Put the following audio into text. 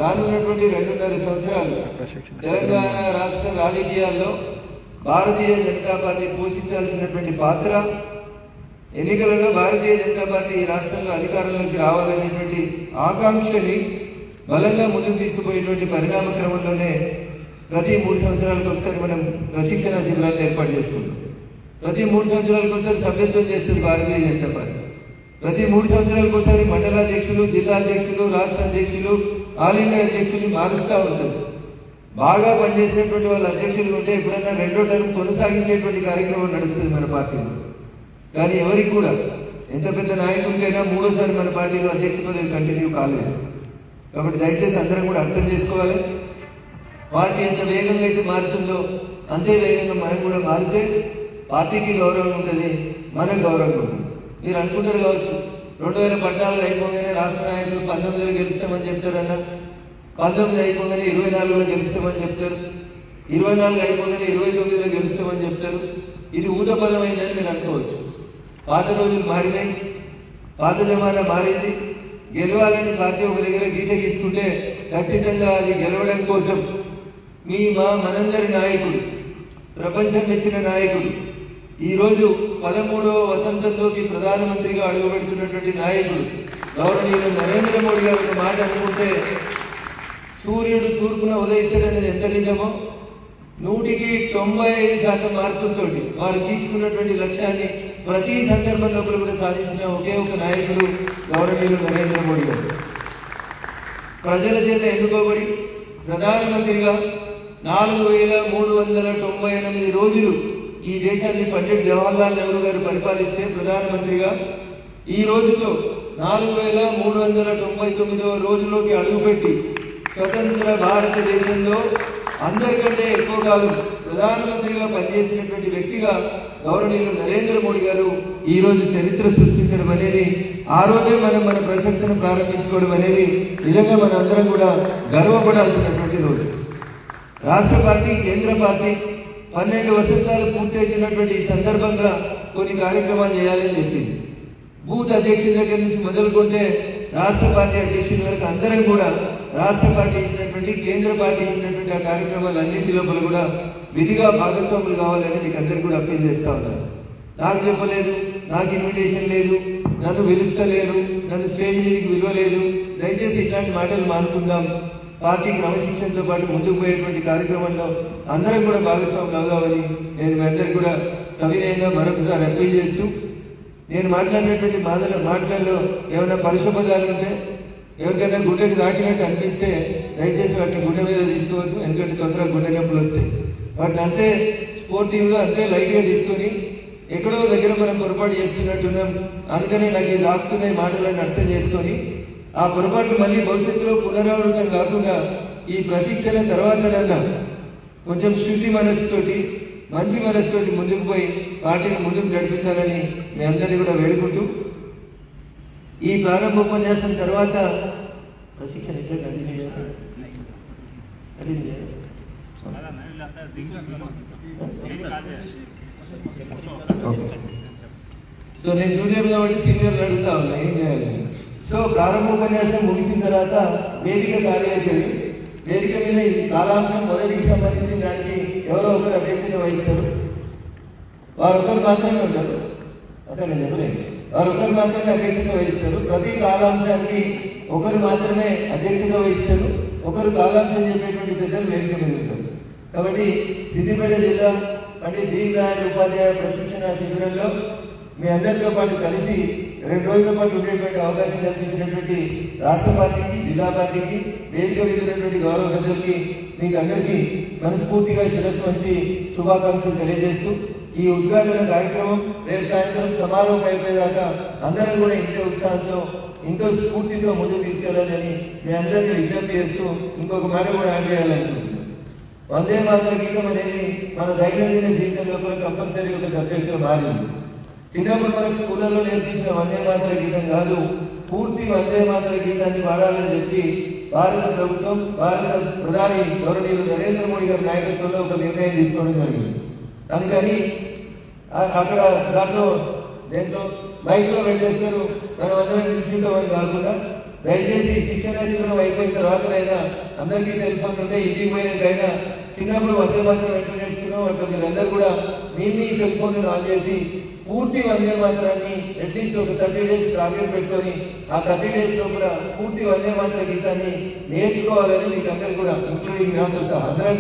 రానున్నటువంటి 2.5 సంవత్సరాలు తెలంగాణ రాష్ట్ర రాజకీయాల్లో భారతీయ జనతా పార్టీ పోషించాల్సినటువంటి పాత్ర, ఎన్నికలలో భారతీయ జనతా పార్టీ ఈ రాష్ట్రంలో అధికారంలోకి రావాలనేటువంటి ఆకాంక్షని బలంగా ముందుకు తీసుకుపోయేటువంటి పరిణామ క్రమంలోనే ప్రతి 3 సంవత్సరాలకు ఒకసారి మనం ప్రశిక్షణ శిబిరాలను ఏర్పాటు చేసుకుంటాం. ప్రతి 3 సంవత్సరాలకు ఒకసారి సభ్యత్వం చేస్తుంది భారతీయ జనతా పార్టీ. ప్రతి 3 సంవత్సరాలకు ఒకసారి మండలాధ్యక్షులు, జిల్లా అధ్యక్షులు, రాష్ట్ర అధ్యక్షులు, ఆల్ ఇండియా అధ్యక్షులు మారుస్తూ ఉంటారు. బాగా పనిచేసినటువంటి వాళ్ళ అధ్యక్షులు ఉంటే ఎప్పుడైనా 2వ టర్మ్ కొనసాగించేటువంటి కార్యక్రమం నడుస్తుంది మన పార్టీలో. కానీ ఎవరికి కూడా ఎంత పెద్ద నాయకుడికైనా 3వసారి మన పార్టీలో అధ్యక్ష పదవి కంటిన్యూ కాలేదు. కాబట్టి దయచేసి అందరం కూడా అర్థం చేసుకోవాలి. పార్టీ ఎంత వేగంగా అయితే మారుతుందో అంతే వేగంగా మనం కూడా మారితే పార్టీకి గౌరవం ఉంటుంది, మనకు గౌరవం ఉంటుంది. మీరు అనుకుంటారు కావచ్చు 2014 అయిపోగానే రాష్ట్ర నాయకులు 19లో గెలుస్తామని చెప్తారన్న, 19 అయిపోగానే 24లో గెలుస్తామని చెప్తారు, 24 అయిపోగానే 29లో గెలుస్తామని చెప్తారు. ఇది ఊతపదమైందని మీరు అనుకోవచ్చు. పాత రోజులు మారినాయి, పాత జమానా మారింది. గెలవాలని పార్టీ ఒక దగ్గర గీత గీసుకుంటే ఖచ్చితంగా అది గెలవడం కోసం మనందరి నాయకుడు, ప్రపంచం మెచ్చిన నాయకుడు, ఈరోజు 13వ వసంతంలోకి ప్రధానమంత్రిగా అడుగుపెడుతున్నటువంటి నాయకుడు గౌరవనీయులు నరేంద్ర మోడీ గారు ఒక మాట అనుకుంటే, సూర్యుడు తూర్పున ఉదయిస్తాడనేది ఎంత నిజమో 195% మార్కులతో వారు తీసుకున్నటువంటి లక్ష్యాన్ని ప్రతి సందర్భంలో కూడా సాధించిన ఒకే ఒక నాయకుడు గౌరవనీయులు నరేంద్ర మోడీ గారు. ప్రజల చేత ఎన్నుకోబడి ప్రధానమంత్రిగా 4398 రోజులు ఈ దేశాన్ని పండిట్ జవహర్లాల్ నెహ్రూ గారు పరిపాలిస్తే ప్రధానమంత్రిగా ఈ రోజుతో 4399వ రోజులోకి అడుగుపెట్టి స్వతంత్ర భారతదేశంలో అందరికంటే ఎక్కువ కాలం ప్రధానమంత్రిగా పనిచేసినటువంటి వ్యక్తిగా గౌరవనీయులు నరేంద్ర మోడీ గారు ఈ రోజు చరిత్ర సృష్టించడం అనేది, ఆ రోజే మనం మన ప్రశంసను ప్రారంభించుకోవడం అనేది నిజంగా మన అందరం కూడా గర్వపడాల్సినటువంటి రోజు. రాష్ట్ర పార్టీ, కేంద్ర పార్టీ 12 వసంతాలు పూర్తయితున్నటువంటి ఈ సందర్భంగా కొన్ని కార్యక్రమాలు చేయాలని చెప్పింది. బూత్ అధ్యక్షుల దగ్గర నుంచి మొదలుకుంటే రాష్ట్ర పార్టీ అధ్యక్షుల వరకు అందరం కూడా రాష్ట్ర పార్టీ ఇచ్చినటువంటి, కేంద్ర పార్టీ ఇచ్చినటువంటి ఆ కార్యక్రమాలన్నింటి లోపల కూడా విధిగా భాగస్వాములు కావాలని మీకు అందరికీ కూడా అప్పీల్ చేస్తా ఉన్నారు. నాకు చెప్పలేదు, నాకు ఇన్విటేషన్ లేదు, నన్ను పిలుస్తలేరు, నన్ను స్టేజ్ మీదకి విలువలేదు. దయచేసి ఇట్లాంటి మాటలు మానుకుందాం. పార్టీ క్రమశిక్షణతో పాటు ముందుకు పోయేటువంటి కార్యక్రమంలో అందరం కూడా భాగస్వాములు అవుదామని నేను మీ అందరికీ కూడా సవినయంగా మరొకసారి అప్పీల్ చేస్తూ, నేను మాట్లాడినటువంటి మాటలలో ఏమైనా పరుషపదాలు ఉంటే, ఎవరికైనా గుండెకి దాకినట్టు అనిపిస్తే దయచేసి వాటిని గుండె మీద తీసుకోవద్దు. ఎందుకంటే తొందరగా గుండె నొప్పులు వస్తాయి. వాటిని అంతే స్పోర్టివ్గా, అంతే లైట్గా తీసుకొని ఎక్కడో దగ్గర మనం పొరపాటు చేస్తున్నట్టున్నాం, అందుకని నాకు ఇది ఆపుతున్నాయి మాటలను అర్థం చేసుకొని ఆ పొరపాటు మళ్ళీ భవిష్యత్తులో పునరావృతం కాకుండా ఈ ప్రశిక్షణ తర్వాతనన్నా కొంచెం శుద్ధి మనసుతోటి, మంచి మనసుతోటి ముందుకు పోయి పార్టీని ముందుకు నడిపించాలని మీ అందరినీ కూడా వేడుకుంటూ, ఈ ప్రారంభ ఉపన్యాసం తర్వాత ప్రశిక్షణ ఇట్లా కంటిన్యూ చేయాలి. సో నేను జూనియర్ కాబట్టి సీనియర్లు అడుగుతా ఉన్నా ఏం చేయాలి. సో ప్రారంభ ఉపన్యాసం ముగిసిన తర్వాత వేదిక ఖాళీ అవుతుంది. వేదిక మీద ఈ కాలాంశం మొదటికి సంబంధించిన దానికి ఎవరో ఒకరు అధ్యక్షత వహిస్తారు. వారు ఒకరు మాత్రమే ఉంటారు, అక్కడ నేను చెప్పలేదు, వారు ఒకరు మాత్రమే అధ్యక్షత వహిస్తారు. ప్రతి కాలాంశానికి ఒకరు మాత్రమే అధ్యక్షత వహిస్తారు. ఒకరు కాలాంశం చెప్పేటువంటి పెద్దలు వేదిక మీద ఉంటారు. కాబట్టి సిద్దిపేట జిల్లా పండిట్ దీన్ దయాళ్ ఉపాధ్యాయ ప్రశిక్షణ శిబిరంలో మీ అందరితో పాటు కలిసి 2 రోజుల పాటు ఉండేటువంటి అవకాశం కల్పించినటువంటి రాష్ట్ర పార్టీకి, జిల్లా పార్టీకి, వేదిక మీద ఉన్నటువంటి గౌరవ పెద్దలకి మీకు అందరికీ మనస్ఫూర్తిగా శిరస్సు వంచి శుభాకాంక్షలు తెలియజేస్తూ, ఈ ఉద్ఘాటన కార్యక్రమం రేపు సాయంత్రం సమారోహం అయిపోయేదాకా అందరం కూడా ఇంత ఉత్సాహంతో, ఎంతో స్ఫూర్తితో ముందుకు తీసుకెళ్లాలని మీ అందరినీ విజ్ఞప్తి చేస్తూ ఇంకొక మాట కూడా యాడ్ చేయాలనుకుంటున్నాను. వందే మాతర గీతం అనేది మన దైనందిన జీవితంలో కూడా కంపల్సరీ ఒక సబ్జెక్టుగా మారింది. చిన్నప్పుడు మనకు స్కూళ్ళలో నేర్పించిన వందే మాతర గీతం కాదు, పూర్తి వందే మాతర గీతాన్ని వాడాలని చెప్పి భారత ప్రభుత్వం, భారత ప్రధాని గౌరవనీయులు నరేంద్ర మోడీ గారి నాయకత్వంలో ఒక నిర్ణయం తీసుకోవడం జరిగింది. అందుకని అక్కడ దేంట్లో మైక్లో పెట్టేస్తారు, మనం అందరం నిలిచింటామని కాకుండా దయచేసి శిక్షణ శిబిరం అయిపోయిన తర్వాతనైనా అందరికీ సెల్ ఫోన్ ఉంటే ఇంటికి పోయినాకైనా చిన్నప్పుడు వందే మాత్రం ఎట్లా నేర్చుకున్నాం అట్లా మీరందరూ కూడా మీ సెల్ ఫోన్ ఆన్ చేసి పూర్తి వందే మాత్రాన్ని అట్లీస్ట్ ఒక 30 days టార్గెట్ పెట్టుకొని ఆ 30 days లో కూడా పూర్తి వందే మాత్ర గీతాన్ని నేర్చుకోవాలని మీకు అందరూ కూడా ఇంక్లూడింగ్ అందరూ